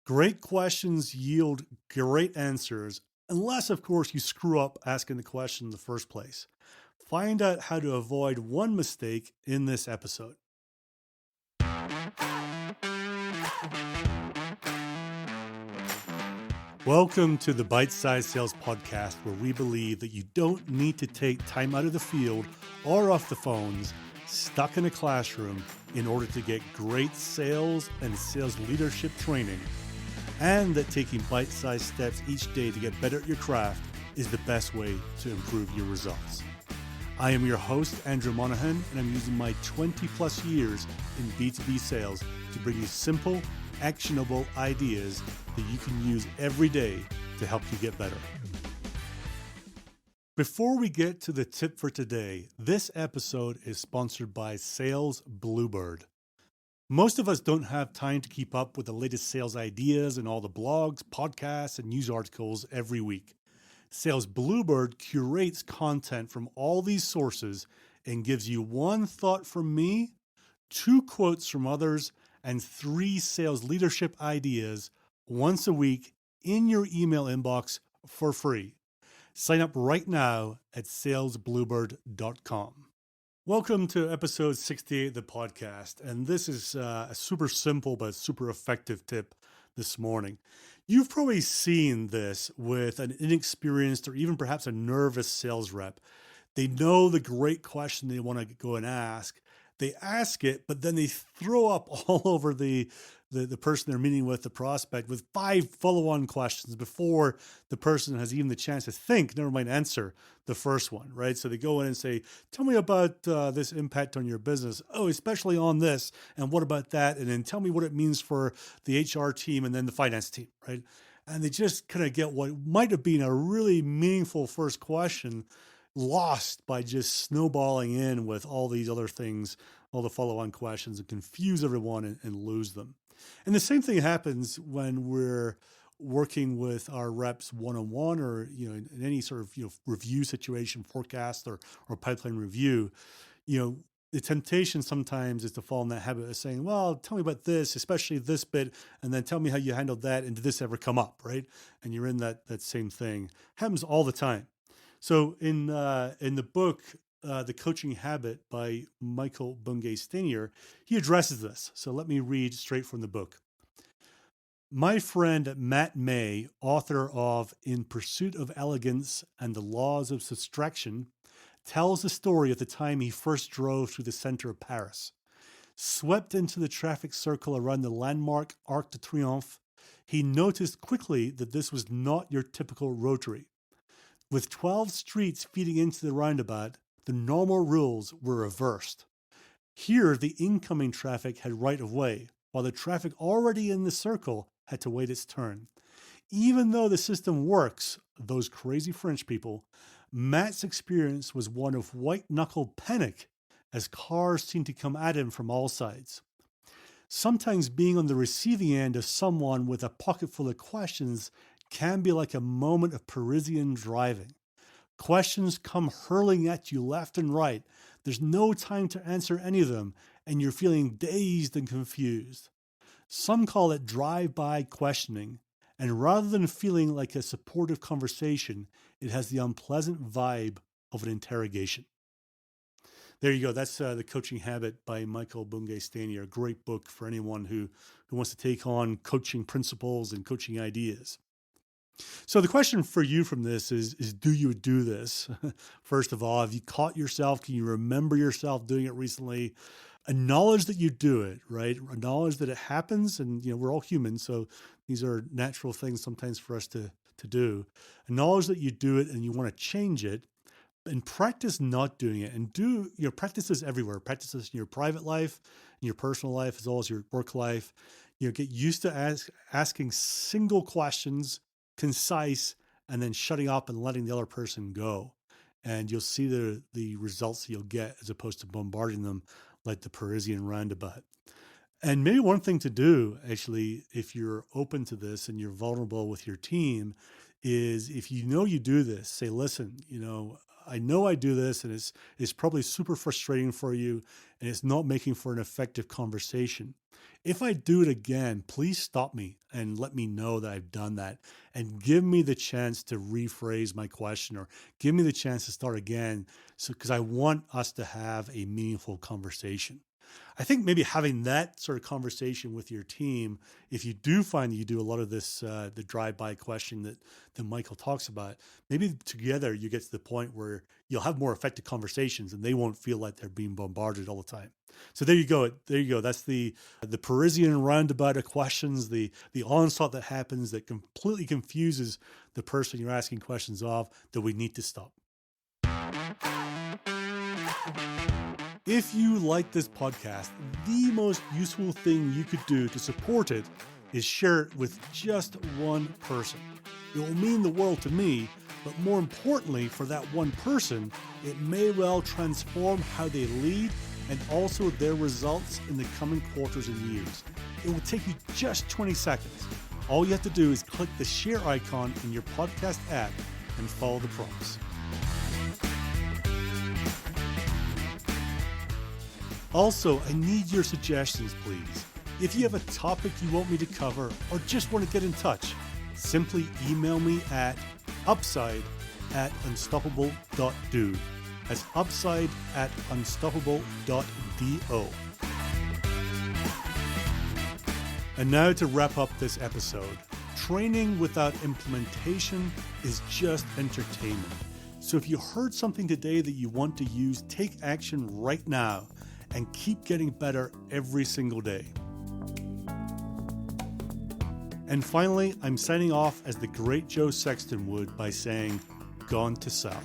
Great questions yield great answers, unless, of course, you screw up asking the question in the first place. Find out how to avoid one mistake in this episode. Welcome to the Bite Size Sales Podcast, where we believe that you don't need to take time out of the field or off the phones, stuck in a classroom, in order to get great sales and sales leadership training, and that taking bite-sized steps each day to get better at your craft is the best way to improve your results. I am your host, Andrew Monahan, and I'm using my 20 plus years in B2B sales to bring you simple, actionable ideas that you can use every day to help you get better. Before we get to the tip for today, this episode is sponsored by Sales Bluebird. Most of us don't have time to keep up with the latest sales ideas and all the blogs, podcasts, and news articles every week. Sales Bluebird curates content from all these sources and gives you one thought from me, 2 quotes from others, and 3 sales leadership ideas once a week in your email inbox for free. Sign up right now at salesbluebird.com. Welcome to episode 68 of the podcast, and this is a super simple but super effective tip this morning. You've probably seen this with an inexperienced or even perhaps a nervous sales rep. They know the great question they want to go and ask. They ask it, but then they throw up all over the person they're meeting with, the prospect, with 5 follow-on questions before the person has even the chance to think, never mind answer the first one, right? So they go in and say, tell me about this impact on your business. Oh, especially on this. And what about that? And then tell me what it means for the HR team and then the finance team, right? And they just kind of get what might have been a really meaningful first question lost by just snowballing in with all these other things, all the follow-on questions, and confuse everyone and lose them. And the same thing happens when we're working with our reps one-on-one or, in any sort of, review situation, forecast or pipeline review. The temptation sometimes is to fall in that habit of saying, well, tell me about this, especially this bit, and then tell me how you handled that. And did this ever come up, right? And you're in that same thing. Happens all the time. So in the book, The Coaching Habit by Michael Bungay-Stanier, he addresses this. So let me read straight from the book. My friend Matt May, author of In Pursuit of Elegance and the Laws of Subtraction, tells the story of the time he first drove through the center of Paris. Swept into the traffic circle around the landmark Arc de Triomphe, he noticed quickly that this was not your typical rotary. With 12 streets feeding into the roundabout, the normal rules were reversed. Here, the incoming traffic had right of way, while the traffic already in the circle had to wait its turn. Even though the system works, those crazy French people, Matt's experience was one of white-knuckle panic as cars seemed to come at him from all sides. Sometimes being on the receiving end of someone with a pocket full of questions can be like a moment of Parisian driving. Questions come hurling at you left and right. There's no time to answer any of them, and you're feeling dazed and confused. Some call it drive-by questioning, and rather than feeling like a supportive conversation, it has the unpleasant vibe of an interrogation. There you go. That's The Coaching Habit by Michael Bungay-Stanier, a great book for anyone who wants to take on coaching principles and coaching ideas. So the question for you from this is do you do this? First of all, have you caught yourself? Can you remember yourself doing it recently? Acknowledge that you do it, right? Acknowledge that it happens, and we're all human, so these are natural things sometimes for us to do. Acknowledge that you do it and you want to change it, and practice not doing it. And practice this everywhere. Practice this in your private life, in your personal life, as well as your work life. Get used to asking single questions, concise, and then shutting up and letting the other person go. And you'll see the results that you'll get as opposed to bombarding them like the Parisian roundabout. And maybe one thing to do, actually, if you're open to this and you're vulnerable with your team, is if you know you do this, say, listen, I know I do this and it's probably super frustrating for you and it's not making for an effective conversation. If I do it again, please stop me and let me know that I've done that and give me the chance to rephrase my question or give me the chance to start again. So, because I want us to have a meaningful conversation. I think maybe having that sort of conversation with your team, if you do find that you do a lot of this, the drive-by question that Michael talks about, maybe together you get to the point where you'll have more effective conversations and they won't feel like they're being bombarded all the time. So there you go. There you go. That's the Parisian roundabout of questions, the onslaught that happens that completely confuses the person you're asking questions of, that we need to stop. If you like this podcast, the most useful thing you could do to support it is share it with just one person. It will mean the world to me, but more importantly, for that one person, it may well transform how they lead and also their results in the coming quarters and years. It will take you just 20 seconds. All you have to do is click the share icon in your podcast app and follow the prompts. Also, I need your suggestions, please. If you have a topic you want me to cover or just want to get in touch, simply email me at upside@unstoppable.do. That's upside@unstoppable.do. And now to wrap up this episode. Training without implementation is just entertainment. So if you heard something today that you want to use, take action right now and keep getting better every single day. And finally, I'm signing off as the great Joe Sexton would by saying, gone to sell.